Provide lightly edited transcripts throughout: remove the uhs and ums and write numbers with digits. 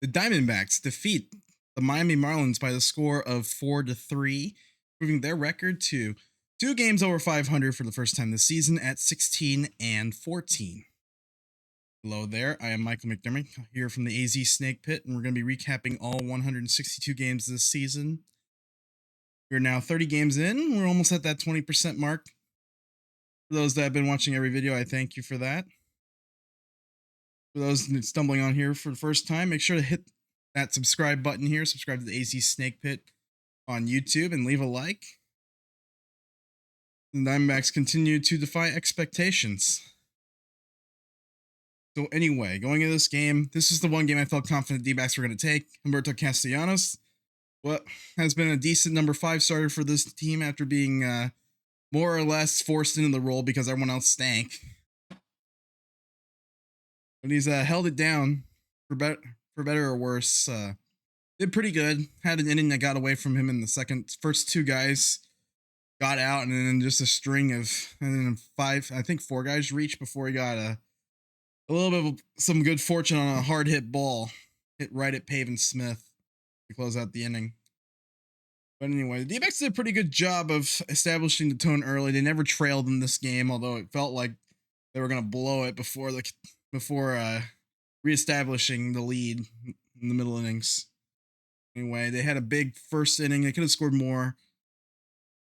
The Diamondbacks defeat the Miami Marlins by the score of 4-3, moving their record to 2 games over 500 for the first time this season at 16-14. Hello there, I am Michael McDermott here from the AZ Snake Pit, and we're going to be recapping all 162 games this season. We're now 30 games in. We're almost at that 20% mark. For those that have been watching every video, I thank you for that. For those stumbling on here for the first time, make sure to hit that subscribe button here. Subscribe to the AZ Snake Pit on YouTube and leave a like. The Diamondbacks continue to defy expectations. So anyway, going into this game, this is the one game I felt confident the D-backs were going to take. Humberto Castellanos, what has been a decent number 5 starter for this team after being more or less forced into the role because everyone else stank. But he's held it down for better or worse. Did pretty good. Had an inning that got away from him in the first 2 guys got out, and then just a string of, and then 4 guys reached before he got a little bit of some good fortune on a hard hit ball. Hit right at Pavin Smith to close out the inning. But anyway, the D-backs did a pretty good job of establishing the tone early. They never trailed in this game, although it felt like they were going to blow it before reestablishing the lead in the middle innings. Anyway, they had a big first inning. They could have scored more.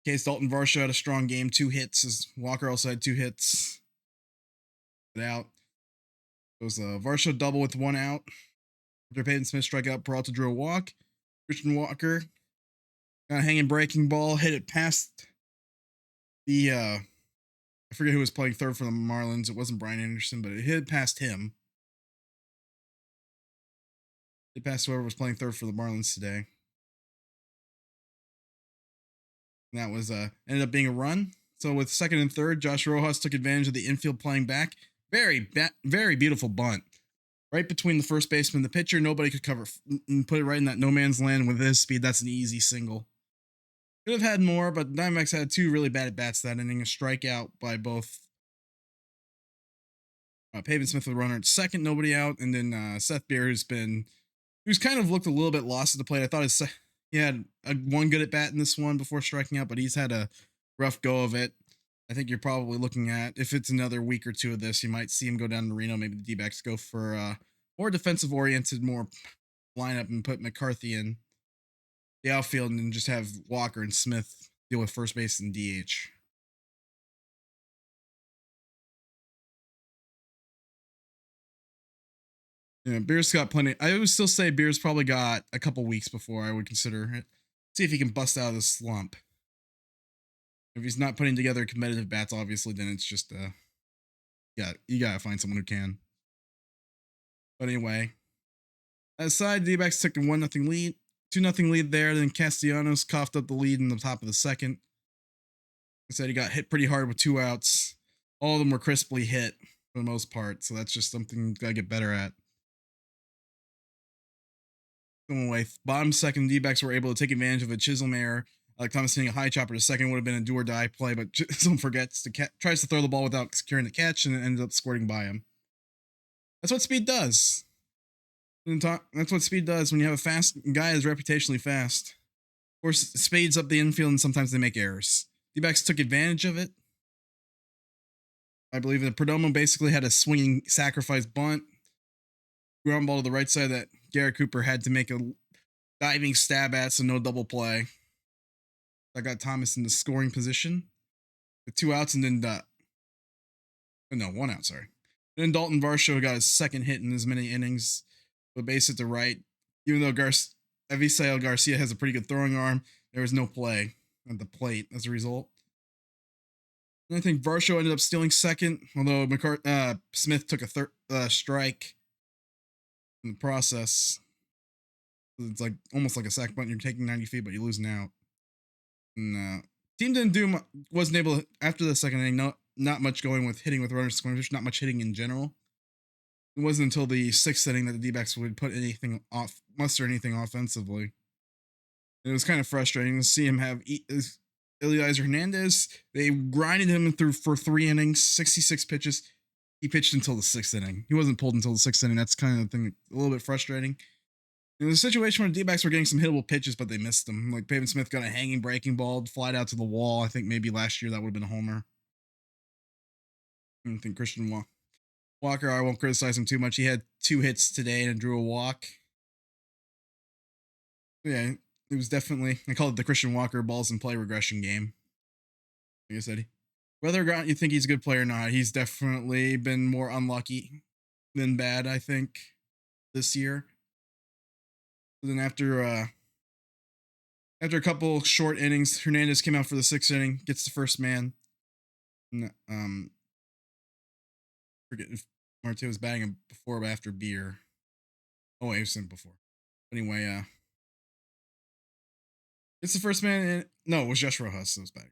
In case Dalton Varsho had a strong game, 2 hits. As Walker also had 2 hits. Out. It was a Varsho double with 1 out. After Peyton Smith struck out, Peralta drew a walk. Christian Walker got a hanging breaking ball, hit it past the I forget who was playing third for the Marlins. It wasn't Brian Anderson, but it hit past him. It passed whoever was playing third for the Marlins today. And that was ended up being a run. So with second and third, Josh Rojas took advantage of the infield playing back. Very beautiful bunt. Right between the first baseman and the pitcher. Nobody could cover and put it right in that no man's land with his speed. That's an easy single. Could have had more, but the Diamondbacks had 2 really bad at-bats that inning. A strikeout by both Pavin Smith with a runner at second, nobody out, and then Seth Beer, who's kind of looked a little bit lost at the plate. I thought he had one good at-bat in this one before striking out, but he's had a rough go of it. I think you're probably looking at, if it's another week or 2 of this, you might see him go down to Reno. Maybe the D-backs go for more defensive-oriented, more lineup and put McCarthy in the outfield and just have Walker and Smith deal with first base and DH. Yeah, Beer's got plenty. I would still say Beer's probably got a couple weeks before I would consider it. See if he can bust out of the slump. If he's not putting together competitive bats, obviously, then it's just you gotta find someone who can. But anyway, aside, the D-backs took a 1-0 lead, 2-0 lead there. Then Castellanos coughed up the lead in the top of the second. I said he got hit pretty hard with 2 outs. All of them were crisply hit for the most part, so that's just something you gotta get better at. Away, bottom second, D-backs were able to take advantage of a Chisholm error. Thomas hitting a high chopper to second would have been a do or die play, but Chisholm tries to throw the ball without securing the catch and ended up squirting by him. That's what speed does. That's what speed does when you have a fast guy that's reputationally fast. Of course, it speeds up the infield and sometimes they make errors. D-backs took advantage of it. I believe that Perdomo basically had a swinging sacrifice bunt. Ground ball to the right side that Garrett Cooper had to make a diving stab at, so no double play. I got Thomas in the scoring position with 2 outs, and then 1 out. Sorry. Then Dalton Varsho got his second hit in as many innings, with base hit to right. Even though Avisail Garcia has a pretty good throwing arm, there was no play at the plate as a result. And I think Varsho ended up stealing second, although Smith took a third strike in the process. It's like almost like a sack bunt. You're taking 90 feet, but you're losing out. And team wasn't able to, after the second inning, not much going with hitting with runners scoring. There's not much hitting in general. It wasn't until the 6th inning that the D-backs would muster anything offensively. It was kind of frustrating to see him have Eliezer Hernandez. They grinded him through for 3 innings, 66 pitches. He pitched until the 6th inning. He wasn't pulled until the 6th inning. That's kind of the thing, a little bit frustrating. It was a situation where the D-backs were getting some hittable pitches, but they missed them. Like Pavin Smith got a hanging breaking ball, flied out to the wall. I think maybe last year that would have been a homer. I don't think Walker, I won't criticize him too much. He had 2 hits today and drew a walk. Yeah, it was definitely, I call it the Christian Walker balls in play regression game. Like I said, whether or not you think he's a good player or not, he's definitely been more unlucky than bad, I think, this year. And then after a couple short innings, Hernandez came out for the 6th inning, gets the first man. And, forget if Marte was batting him before or after Beer. Oh, wait, it was before. Anyway, it's the first man. No, it was just Rojas that was batting.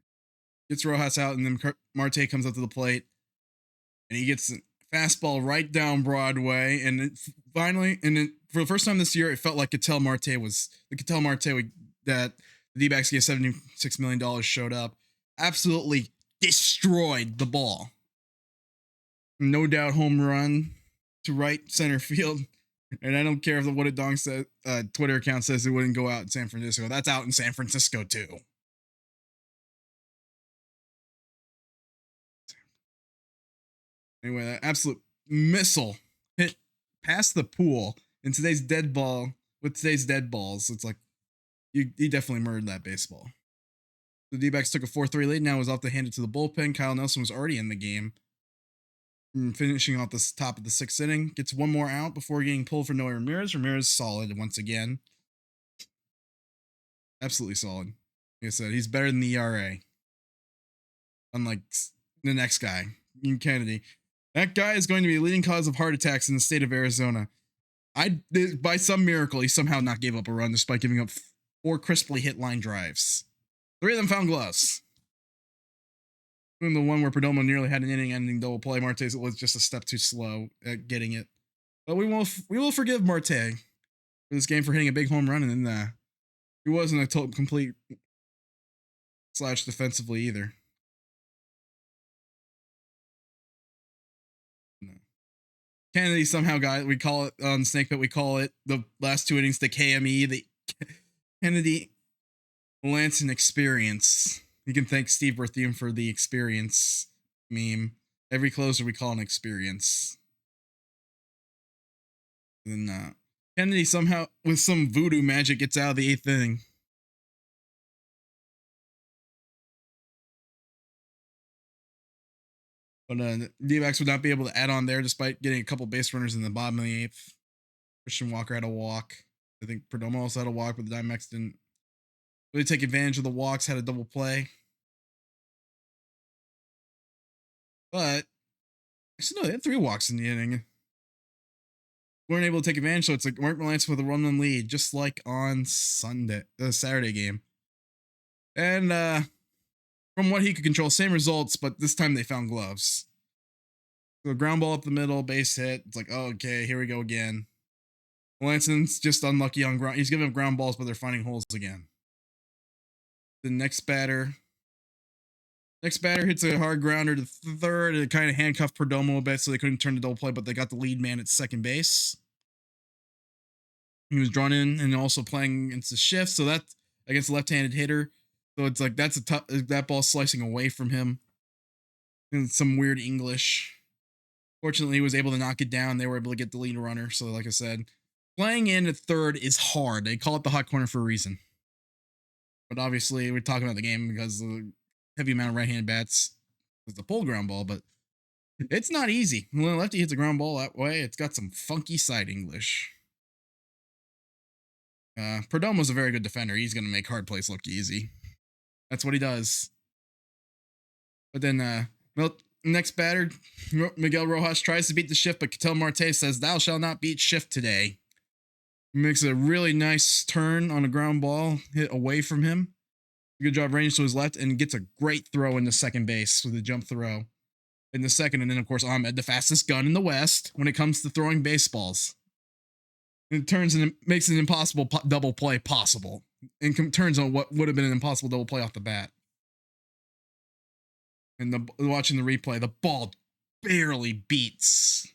Gets Rojas out, and then Marte comes up to the plate, and he gets a fastball right down Broadway. And for the first time this year, it felt like Ketel Marte was the Ketel Marte that the D-backs gave $76 million showed up. Absolutely destroyed the ball. No doubt home run to right center field. And I don't care if the What It Dong says Twitter account says it wouldn't go out in San Francisco. That's out in San Francisco too. Anyway, that absolute missile hit past the pool in today's dead ball with today's dead balls. It's like he definitely murdered that baseball. The D-backs took a 4-3 lead. Now was off to hand it to the bullpen. Kyle Nelson was already in the game. Finishing off the top of the 6th inning, gets one more out before getting pulled for Noe Ramirez. Ramirez solid once again. Absolutely solid. Like I said, he's better than the ERA. Unlike the next guy, Ian Kennedy. That guy is going to be a leading cause of heart attacks in the state of Arizona. By some miracle, he somehow not gave up a run despite giving up 4 crisply hit line drives. 3 of them found gloves. Even the one where Perdomo nearly had an inning-ending double play, Marte was just a step too slow at getting it. But we will forgive Marte for this game for hitting a big home run, and then he wasn't a complete slouch defensively either. No. Kennedy somehow got it. We call it on Snake Pit. We call it the last 2 innings the KME, the Kennedy Melanson experience. You can thank Steve Berthium for the experience meme. Every closer we call an experience. And then Kennedy somehow, with some voodoo magic, gets out of the 8th inning. But D-backs would not be able to add on there despite getting a couple base runners in the bottom of the 8th. Christian Walker had a walk. I think Perdomo also had a walk, but the Diamondbacks didn't really take advantage of the walks, had a double play. But actually, no, they had 3 walks in the inning. Weren't able to take advantage, so it's like Mark Melanson with a 1-run lead, just like on the Saturday game. And from what he could control, same results, but this time they found gloves. So ground ball up the middle, base hit. It's like, oh, okay, here we go again. Melanson's just unlucky on ground. He's giving up ground balls, but they're finding holes again. The next batter hits a hard grounder to third. It kind of handcuffed Perdomo a bit, so they couldn't turn the double play, but they got the lead man at second base. He was drawn in and also playing against the shift, so that's against a left-handed hitter. So it's like that's that ball slicing away from him. In some weird English. Fortunately, he was able to knock it down. They were able to get the lead runner. So, like I said, playing in at third is hard. They call it the hot corner for a reason. But obviously, we're talking about the game because of the heavy amount of right-handed bats is the pull ground ball, but it's not easy. When a lefty hits a ground ball that way, it's got some funky side English. Perdomo's a very good defender. He's going to make hard plays look easy. That's what he does. But then, next batter, Miguel Rojas tries to beat the shift, but Ketel Marte says, "Thou shalt not beat shift today." He makes a really nice turn on a ground ball, hit away from him. Good job range to his left, and gets a great throw into second base with a jump throw in the second. And then, of course, Ahmed, the fastest gun in the West when it comes to throwing baseballs. It turns and makes an impossible double play possible, and turns on what would have been an impossible double play off the bat. And watching the replay, the ball barely beats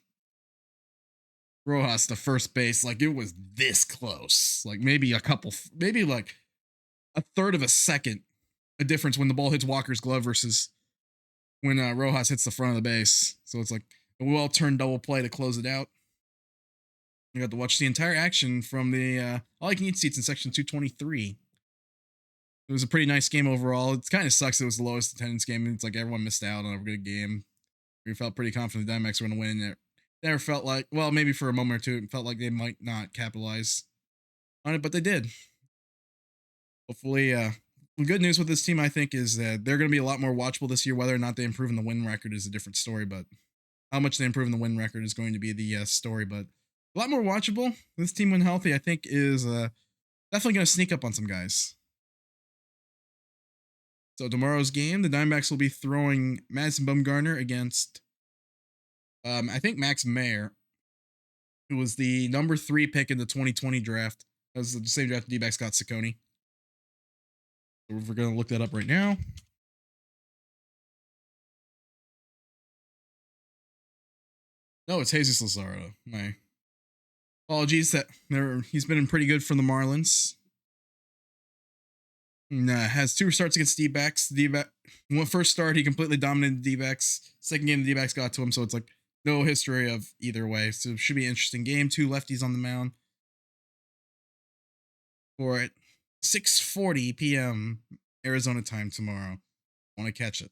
Rojas to first base, like it was this close. Like maybe maybe like a third of a second a difference when the ball hits Walker's glove versus when Rojas hits the front of the base. So it's like a well turned double play to close it out. You got to watch the entire action from the all you can eat seats in section 223. It was a pretty nice game overall. It kind of sucks it was the lowest attendance game. It's like everyone missed out on a good game. We felt pretty confident the Diamondbacks were going to win. It never felt like, well, maybe for a moment or two, it felt like they might not capitalize on it, but they did. Hopefully, the good news with this team, I think, is that they're going to be a lot more watchable this year. Whether or not they improve in the win record is a different story, but how much they improve in the win record is going to be the story. But a lot more watchable. This team, when healthy, I think, is definitely going to sneak up on some guys. So tomorrow's game, the Diamondbacks will be throwing Madison Bumgarner against, I think, Max Mayer, who was the number 3 pick in the 2020 draft. That was the same draft the D-backs got Ciccone. So we're going to look that up right now. No, it's Jesus Lazaro. My apologies. He's been pretty good for the Marlins. Has 2 starts against D-backs. First start, he completely dominated the D-backs. Second game, the D-backs got to him, so it's like no history of either way. So it should be an interesting game. 2 lefties on the mound for 6:40 p.m. Arizona time tomorrow. Want to catch it.